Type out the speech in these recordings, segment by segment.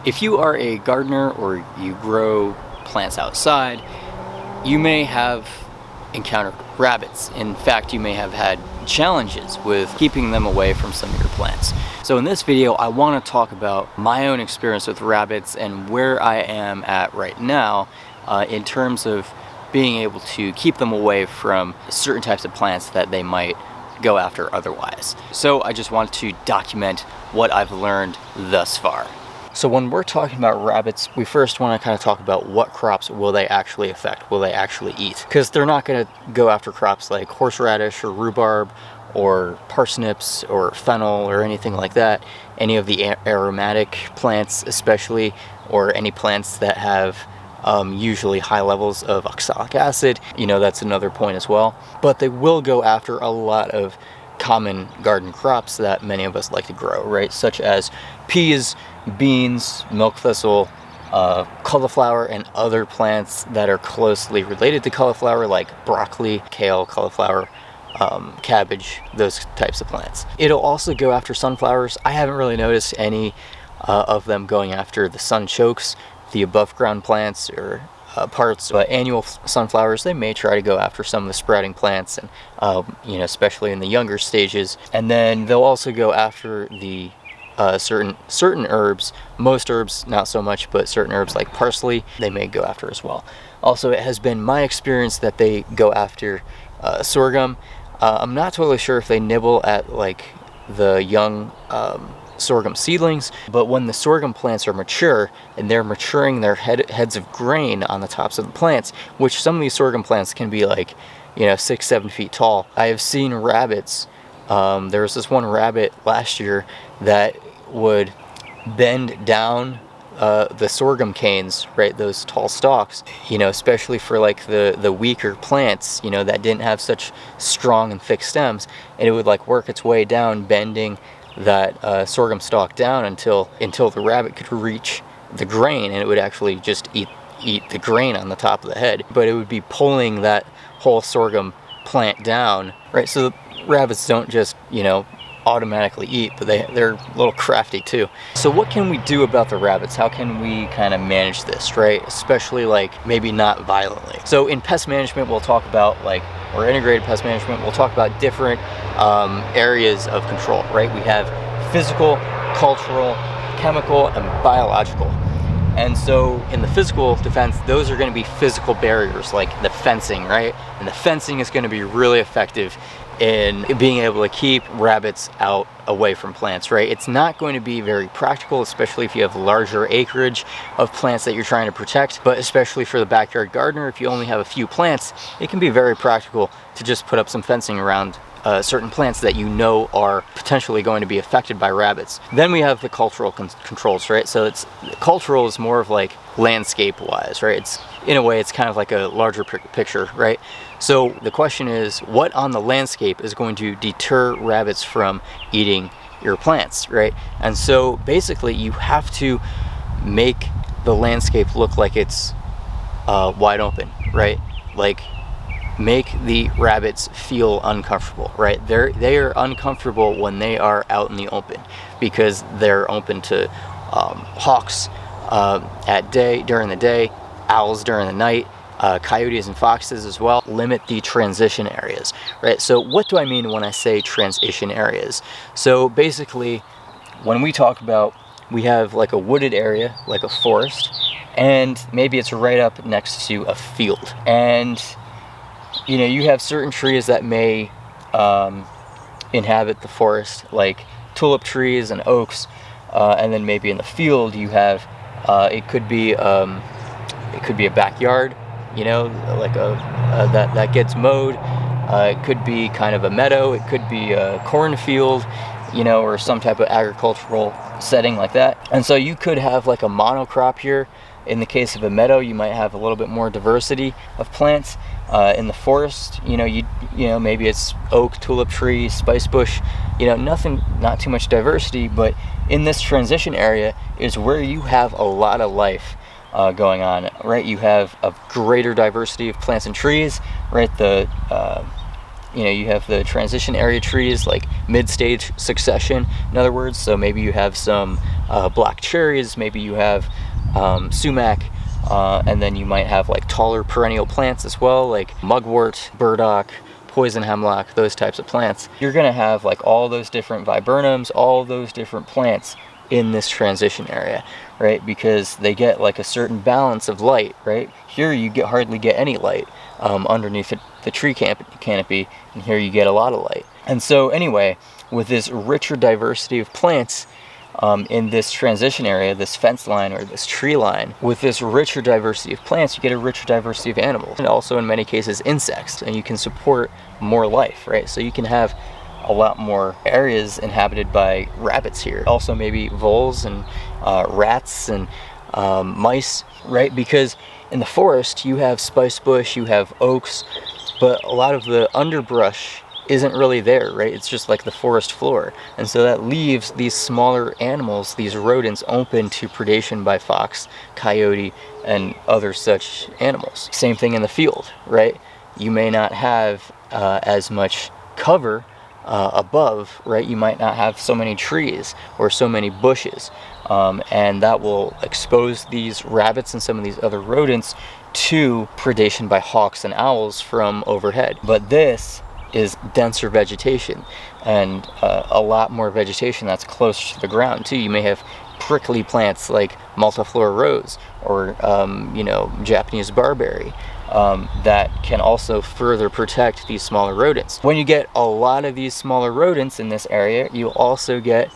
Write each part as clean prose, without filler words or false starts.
If you are a gardener or you grow plants outside, you may have encountered rabbits. In fact, you may have had challenges with keeping them away from some of your plants. So in this video, I want to talk about my own experience with rabbits and where I am at right now in terms of being able to keep them away from certain types of plants that they might go after otherwise. So I just want to document what I've learned thus far. So when we're talking about rabbits, we first want to kind of talk about what crops will they actually affect, will they actually eat? Because they're not going to go after crops like horseradish or rhubarb or parsnips or fennel or anything like that. Any of the aromatic plants especially, or any plants that have usually high levels of oxalic acid. You know, that's another point as well. But they will go after a lot of common garden crops that many of us like to grow, right? Such as peas, beans, milk thistle, cauliflower, and other plants that are closely related to cauliflower, like broccoli, kale, cauliflower, cabbage, those types of plants. It'll also go after sunflowers. I haven't really noticed any of them going after the sunchokes, the above ground plants, or parts, but annual sunflowers, they may try to go after some of the sprouting plants, and you know, especially in the younger stages. And then they'll also go after the certain herbs. Most herbs not so much, but certain herbs like parsley they may go after as well. Also, it has been my experience that they go after sorghum. I'm not totally sure if they nibble at like the young sorghum seedlings, but when the sorghum plants are mature and they're maturing their heads of grain on the tops of the plants, which some of these sorghum plants can be like, you know, 6-7 feet tall. I have seen rabbits. There was this one rabbit last year that would bend down the sorghum canes, right, those tall stalks, you know, especially for like the weaker plants, you know, that didn't have such strong and thick stems, and it would like work its way down, bending that sorghum stalk down until the rabbit could reach the grain, and it would actually just eat the grain on the top of the head, but it would be pulling that whole sorghum plant down, right? So the rabbits don't just, you know, automatically eat, but they're a little crafty too. So what can we do about the rabbits? How can we kind of manage this, right? Especially like maybe not violently. So in pest management, we'll talk about like, or integrated pest management, we'll talk about different areas of control, right? We have physical, cultural, chemical, and biological. And so in the physical defense, those are going to be physical barriers like the fencing, right? And the fencing is going to be really effective in being able to keep rabbits out away from plants, right? It's not going to be very practical, especially if you have larger acreage of plants that you're trying to protect, but especially for the backyard gardener, if you only have a few plants, it can be very practical to just put up some fencing around certain plants that you know are potentially going to be affected by rabbits. Then we have the cultural controls, right? So cultural is more of like landscape wise, right? It's in a way, it's kind of like a larger picture, right? So the question is, what on the landscape is going to deter rabbits from eating your plants, right? And so basically you have to make the landscape look like it's wide open, right? Like make the rabbits feel uncomfortable, right? They are uncomfortable when they are out in the open because they're open to hawks during the day, owls during the night, coyotes and foxes as well. Limit the transition areas, right? So what do I mean when I say transition areas? So basically, when we talk about, we have like a wooded area, like a forest, and maybe it's right up next to a field. And you know, you have certain trees that may inhabit the forest, like tulip trees and oaks, and then maybe in the field you have it could be a backyard, you know, like that gets mowed. It could be kind of a meadow. It could be a cornfield, you know, or some type of agricultural setting like that. And so you could have like a monocrop here. In the case of a meadow, you might have a little bit more diversity of plants. In the forest, you know, maybe it's oak, tulip tree, spice bush, you know, not too much diversity, but in this transition area is where you have a lot of life going on, right? You have a greater diversity of plants and trees, right? You know, you have the transition area trees, like mid-stage succession, in other words. So maybe you have some black cherries, maybe you have sumac, and then you might have like taller perennial plants as well, like mugwort, burdock, poison hemlock, those types of plants. You're gonna have like all those different viburnums, all those different plants in this transition area, right? Because they get like a certain balance of light, right? Here you hardly get any light underneath the tree canopy, and here you get a lot of light. And so anyway, with this richer diversity of plants in this transition area, this fence line or this tree line, with this richer diversity of plants, you get a richer diversity of animals, and also in many cases insects, and you can support more life, right? So you can have a lot more areas inhabited by rabbits here. Also maybe voles and rats and mice, right? Because in the forest you have spice bush, you have oaks, but a lot of the underbrush isn't really there, right? It's just like the forest floor. And so that leaves these smaller animals, these rodents, open to predation by fox, coyote, and other such animals. Same thing in the field, right? You may not have as much cover above, right? You might not have so many trees or so many bushes, and that will expose these rabbits and some of these other rodents to predation by hawks and owls from overhead. But this is denser vegetation, and a lot more vegetation that's closer to the ground too. You may have prickly plants like multiflora rose or you know, Japanese barberry, that can also further protect these smaller rodents. When you get a lot of these smaller rodents in this area, you also get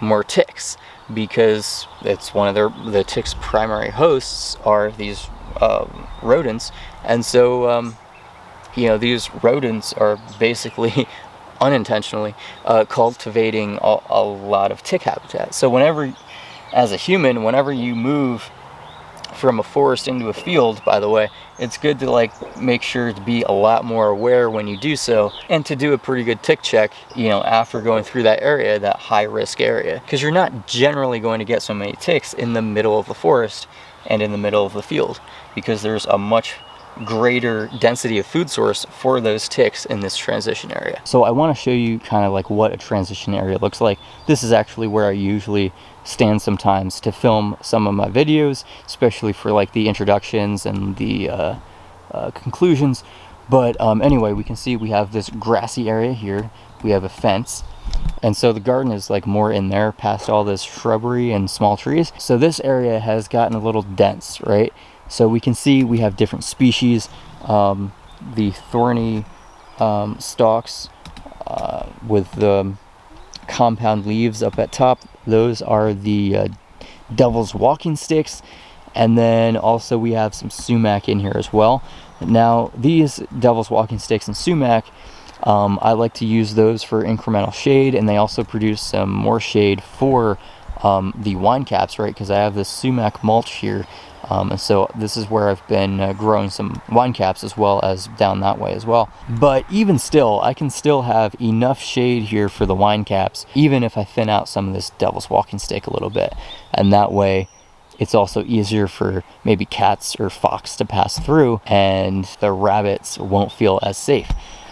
more ticks, because it's one of the ticks' primary hosts are these rodents. And so you know, these rodents are basically unintentionally cultivating a lot of tick habitat. So whenever, as a human, whenever you move from a forest into a field, by the way, it's good to like make sure to be a lot more aware when you do so, and to do a pretty good tick check, you know, after going through that area, that high risk area, because you're not generally going to get so many ticks in the middle of the forest and in the middle of the field, because there's a much greater density of food source for those ticks in this transition area. So I want to show you kind of like what a transition area looks like. This is actually where I usually stand sometimes to film some of my videos, especially for like the introductions and the conclusions. But anyway, we can see we have this grassy area here, we have a fence, and so the garden is like more in there past all this shrubbery and small trees. So this area has gotten a little dense, right? So we can see we have different species. The thorny stalks with the compound leaves up at top, those are the devil's walking sticks. And then also we have some sumac in here as well. Now these devil's walking sticks and sumac, I like to use those for incremental shade, and they also produce some more shade for the wine caps, right? Because I have this sumac mulch here. And so this is where I've been growing some wine caps, as well as down that way as well. But even still, I can still have enough shade here for the wine caps, even if I thin out some of this devil's walking stick a little bit. And that way it's also easier for maybe cats or fox to pass through, and the rabbits won't feel as safe.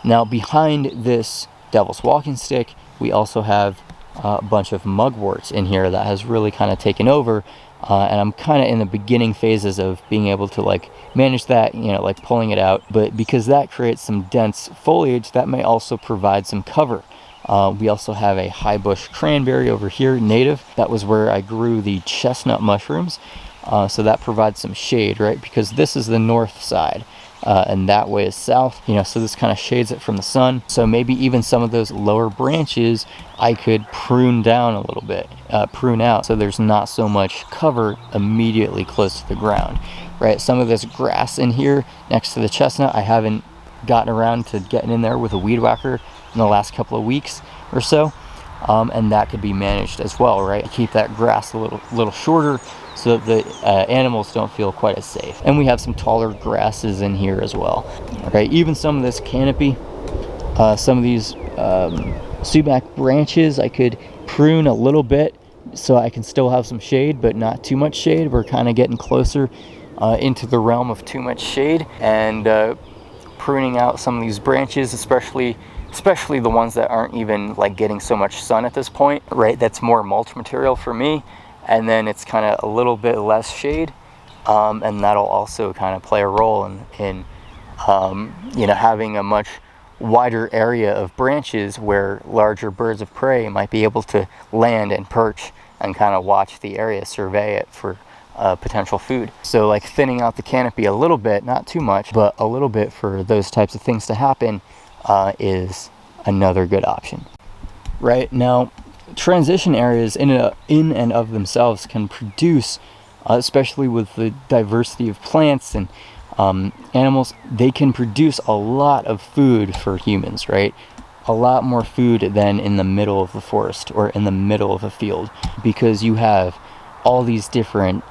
Now behind this devil's walking stick, we also have a bunch of mugwort in here that has really kind of taken over. And I'm kind of in the beginning phases of being able to like manage that, you know, like pulling it out. But because that creates some dense foliage, that may also provide some cover. We also have a high bush cranberry over here, native. That was where I grew the chestnut mushrooms. So that provides some shade, right? Because this is the north side. And that way is south, you know, so this kind of shades it from the sun. So maybe even some of those lower branches I could prune down a little bit, prune out, so there's not so much cover immediately close to the ground, right? Some of this grass in here next to the chestnut, I haven't gotten around to getting in there with a weed whacker in the last couple of weeks or so, and that could be managed as well, right? Keep that grass a little shorter, so that the animals don't feel quite as safe. And we have some taller grasses in here as well. Okay, even some of this canopy, some of these sumac branches, I could prune a little bit so I can still have some shade, but not too much shade. We're kind of getting closer into the realm of too much shade, and pruning out some of these branches, especially the ones that aren't even like getting so much sun at this point, right? That's more mulch material for me. And then it's kind of a little bit less shade, and that'll also kind of play a role in you know, having a much wider area of branches where larger birds of prey might be able to land and perch and kind of watch the area, survey it for potential food. So like thinning out the canopy a little bit, not too much, but a little bit for those types of things to happen is another good option. Right now, transition areas in and of themselves can produce, especially with the diversity of plants and animals, they can produce a lot of food for humans, right? A lot more food than in the middle of the forest or in the middle of a field, because you have all these different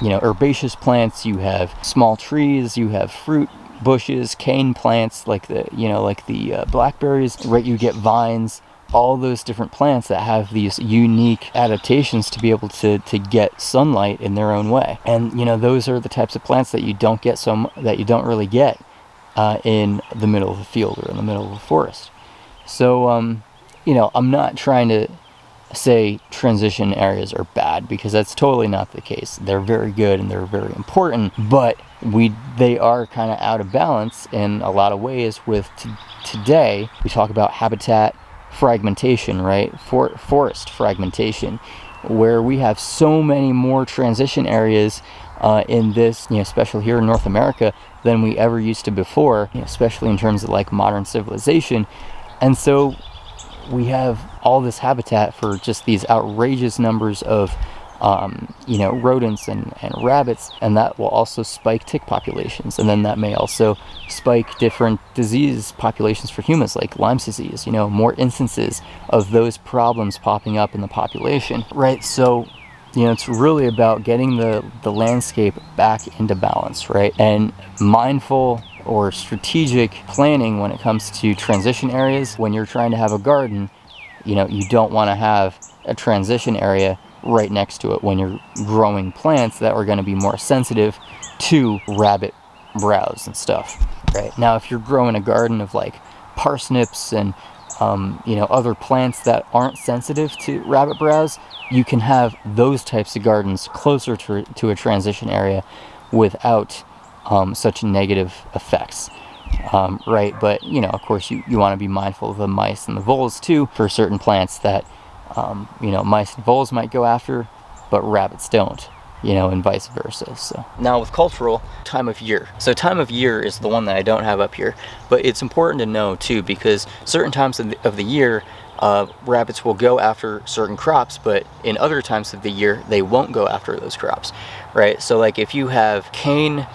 you know, herbaceous plants, you have small trees, you have fruit bushes, cane plants like the, you know, like the blackberries, right? You get vines, all those different plants that have these unique adaptations to be able to get sunlight in their own way. And you know, those are the types of plants that you don't really get in the middle of the field or in the middle of the forest. So you know, I'm not trying to say transition areas are bad, because that's totally not the case. They're very good and they're very important, but they are kind of out of balance in a lot of ways with today. We talk about habitat fragmentation, right? Forest fragmentation, where we have so many more transition areas in this, you know, especially here in North America, than we ever used to before, you know, especially in terms of like modern civilization. And so we have all this habitat for just these outrageous numbers of you know, rodents and rabbits, and that will also spike tick populations, and then that may also spike different disease populations for humans, like Lyme's disease, you know, more instances of those problems popping up in the population, right? So, you know, it's really about getting the landscape back into balance, right? And mindful or strategic planning when it comes to transition areas. When you're trying to have a garden, you know, you don't want to have a transition area right next to it when you're growing plants that are going to be more sensitive to rabbit browse and stuff, right? Now, if you're growing a garden of like parsnips and you know, other plants that aren't sensitive to rabbit browse, you can have those types of gardens closer to a transition area without such negative effects, right? But you know, of course, you want to be mindful of the mice and the voles too, for certain plants that you know, mice and voles might go after, but rabbits don't, you know, and vice versa. So now with cultural, time of year. So time of year is the one that I don't have up here, but it's important to know too, because certain times of the year, rabbits will go after certain crops, but in other times of the year, they won't go after those crops, right? So like if you have cane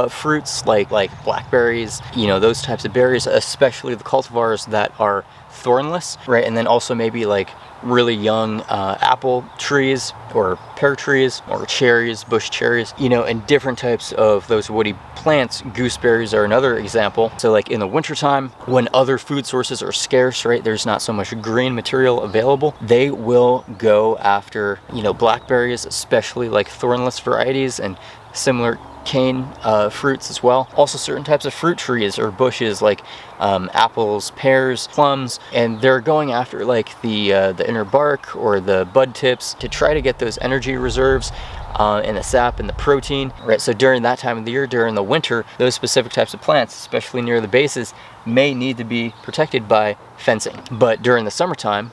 fruits like blackberries, you know, those types of berries, especially the cultivars that are thornless, right? And then also maybe like really young apple trees or pear trees or cherries, bush cherries, you know, and different types of those woody plants. Gooseberries are another example. So like in the wintertime, when other food sources are scarce, right, there's not so much green material available, they will go after, you know, blackberries, especially like thornless varieties and similar cane fruits as well. Also certain types of fruit trees or bushes like apples, pears, plums, and they're going after like the inner bark or the bud tips to try to get those energy reserves and the sap and the protein, right? So during that time of the year, during the winter, those specific types of plants, especially near the bases, may need to be protected by fencing. But during the summertime,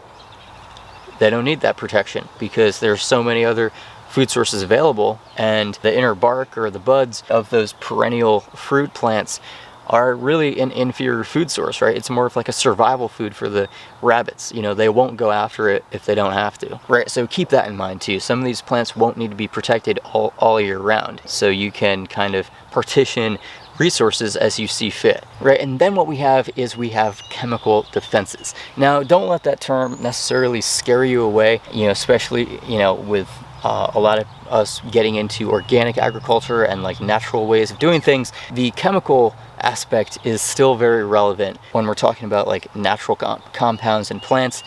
they don't need that protection because there's so many other food sources available, and the inner bark or the buds of those perennial fruit plants are really an inferior food source, right? It's more of like a survival food for the rabbits. You know, they won't go after it if they don't have to, right? So keep that in mind too. Some of these plants won't need to be protected all year round, so you can kind of partition resources as you see fit, right? And then what we have is we have chemical defenses. Now, don't let that term necessarily scare you away, you know, especially, you know, with a lot of us getting into organic agriculture and like natural ways of doing things. The chemical aspect is still very relevant when we're talking about like natural compounds in plants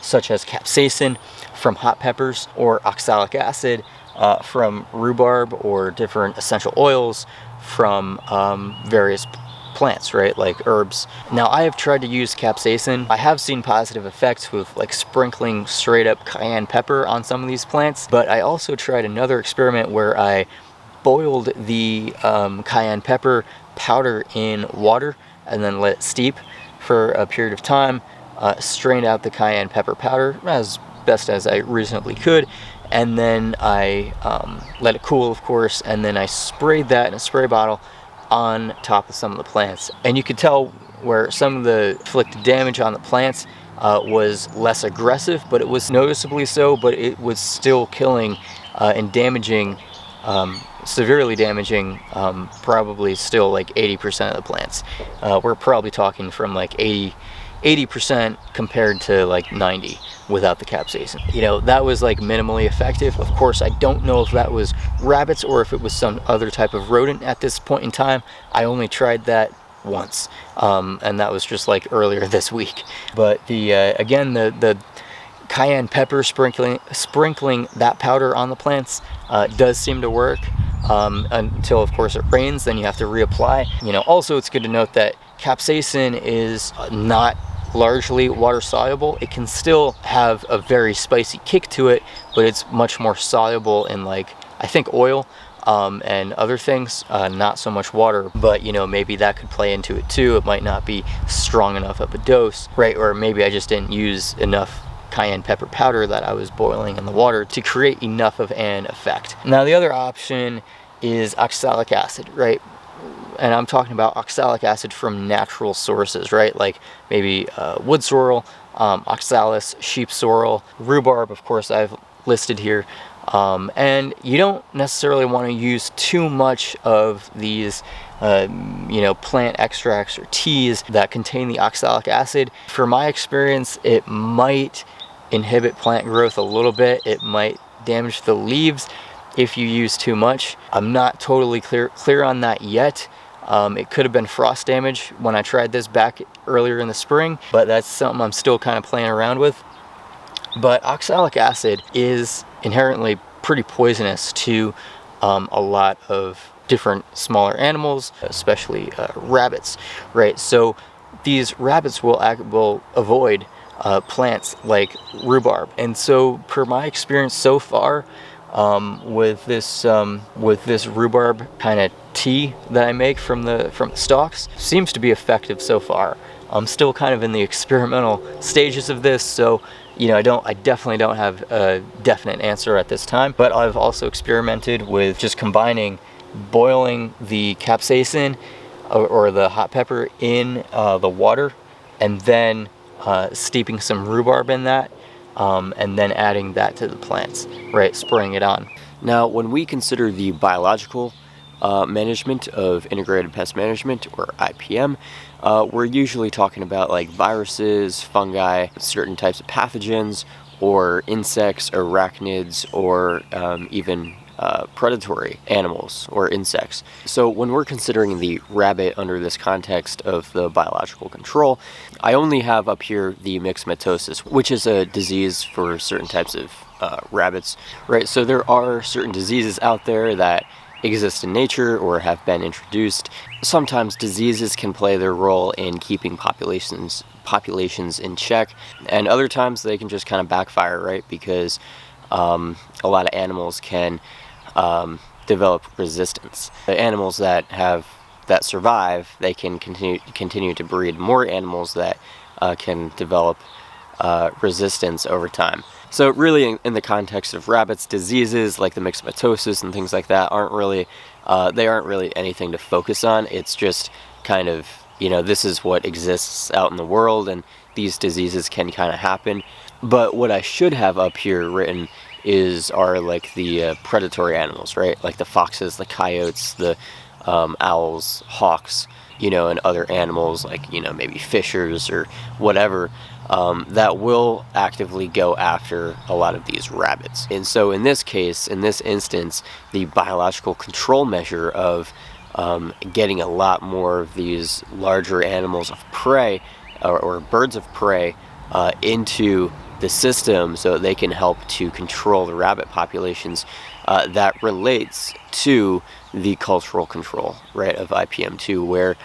such as capsaicin from hot peppers, or oxalic acid from rhubarb, or different essential oils from various plants, right, like herbs. Now, I have tried to use capsaicin. I have seen positive effects with like sprinkling straight up cayenne pepper on some of these plants, but I also tried another experiment where I boiled the cayenne pepper powder in water and then let it steep for a period of time, strained out the cayenne pepper powder as best as I reasonably could, and then I let it cool, of course, and then I sprayed that in a spray bottle on top of some of the plants. And you could tell where some of the inflicted damage on the plants was less aggressive, but it was noticeably so, but it was still killing and damaging, severely damaging, probably still like 80% of the plants. We're probably talking from like 80% compared to like 90 without the capsaicin. You know, that was like minimally effective. Of course, I don't know if that was rabbits or if it was some other type of rodent at this point in time. I only tried that once, and that was just like earlier this week. But the again, the cayenne pepper sprinkling that powder on the plants does seem to work, until of course it rains, then you have to reapply. You know, also it's good to note that capsaicin is not largely water soluble. It can still have a very spicy kick to it, but it's much more soluble in, like, I think oil and other things, not so much water. But you know, maybe that could play into it too. It might not be strong enough of a dose, right? Or maybe I just didn't use enough cayenne pepper powder that I was boiling in the water to create enough of an effect. Now the other option is oxalic acid, right? And I'm talking about oxalic acid from natural sources, right? Like maybe wood sorrel, oxalis, sheep sorrel, rhubarb, of course, I've listed here. And you don't necessarily want to use too much of these, you know, plant extracts or teas that contain the oxalic acid. For my experience, it might inhibit plant growth a little bit. It might damage the leaves if you use too much. I'm not totally clear on that yet. It could have been frost damage when I tried this back earlier in the spring, but that's something I'm still kind of playing around with. But oxalic acid is inherently pretty poisonous to a lot of different smaller animals, especially rabbits, right? So these rabbits will avoid plants like rhubarb. And so per my experience so far, with this rhubarb kind of tea that I make from the stalks, seems to be effective so far. I'm still kind of in the experimental stages of this, so you know, I definitely don't have a definite answer at this time. But I've also experimented with just combining boiling the capsaicin or the hot pepper in the water, and then steeping some rhubarb in that, and then adding that to the plants, right, spraying it on. Now, when we consider the biological management of integrated pest management, or IPM, we're usually talking about like viruses, fungi, certain types of pathogens, or insects, arachnids, or even predatory animals or insects. So when we're considering the rabbit under this context of the biological control, I only have up here the myxomatosis, which is a disease for certain types of rabbits, right? So there are certain diseases out there that exist in nature or have been introduced. Sometimes diseases can play their role in keeping populations in check, and other times they can just kind of backfire, right? Because a lot of animals can develop resistance. The animals that survive, they can continue to breed more animals that can develop resistance over time. So really, in the context of rabbits, diseases like the myxomatosis and things like that aren't really anything to focus on. It's just kind of, you know, this is what exists out in the world, and these diseases can kind of happen. But what I should have up here written are like the predatory animals, right? Like the foxes, the coyotes, the owls, hawks, you know, and other animals like, you know, maybe fishers or whatever, that will actively go after a lot of these rabbits. And so in this case, in this instance, the biological control measure of getting a lot more of these larger animals of prey or birds of prey into the system so they can help to control the rabbit populations, that relates to the cultural control, right, of IPM2, where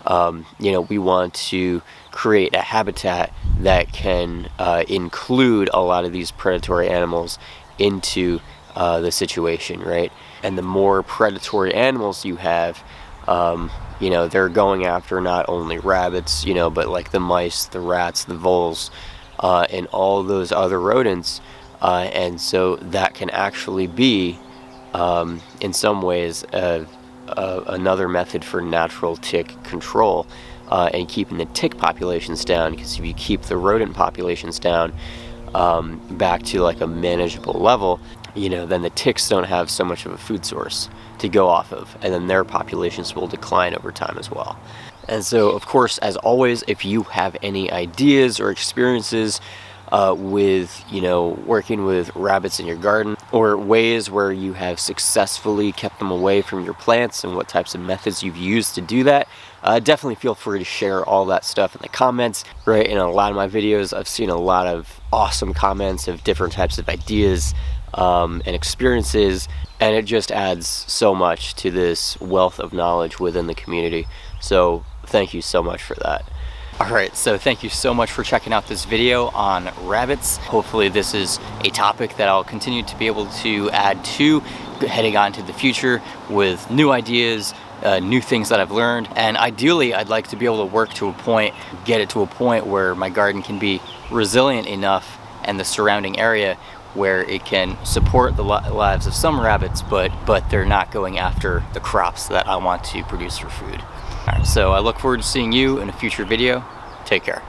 You know, we want to create a habitat that can include a lot of these predatory animals into the situation, right? And the more predatory animals you have, you know, they're going after not only rabbits, you know, but like the mice, the rats, the voles, and all those other rodents. And so that can actually be, in some ways, another method for natural tick control and keeping the tick populations down. Because if you keep the rodent populations down back to like a manageable level, you know, then the ticks don't have so much of a food source to go off of, and then their populations will decline over time as well. And so, of course, as always, if you have any ideas or experiences with, you know, working with rabbits in your garden, or ways where you have successfully kept them away from your plants and what types of methods you've used to do that, definitely feel free to share all that stuff in the comments, right? In a lot of my videos, I've seen a lot of awesome comments of different types of ideas and experiences, and it just adds so much to this wealth of knowledge within the community. So thank you so much for that. Alright, so thank you so much for checking out this video on rabbits. Hopefully this is a topic that I'll continue to be able to add to heading on to the future with new ideas, new things that I've learned, and ideally I'd like to be able to work to a point, get it to a point where my garden can be resilient enough and the surrounding area where it can support the lives of some rabbits, but they're not going after the crops that I want to produce for food. All right, so I look forward to seeing you in a future video. Take care.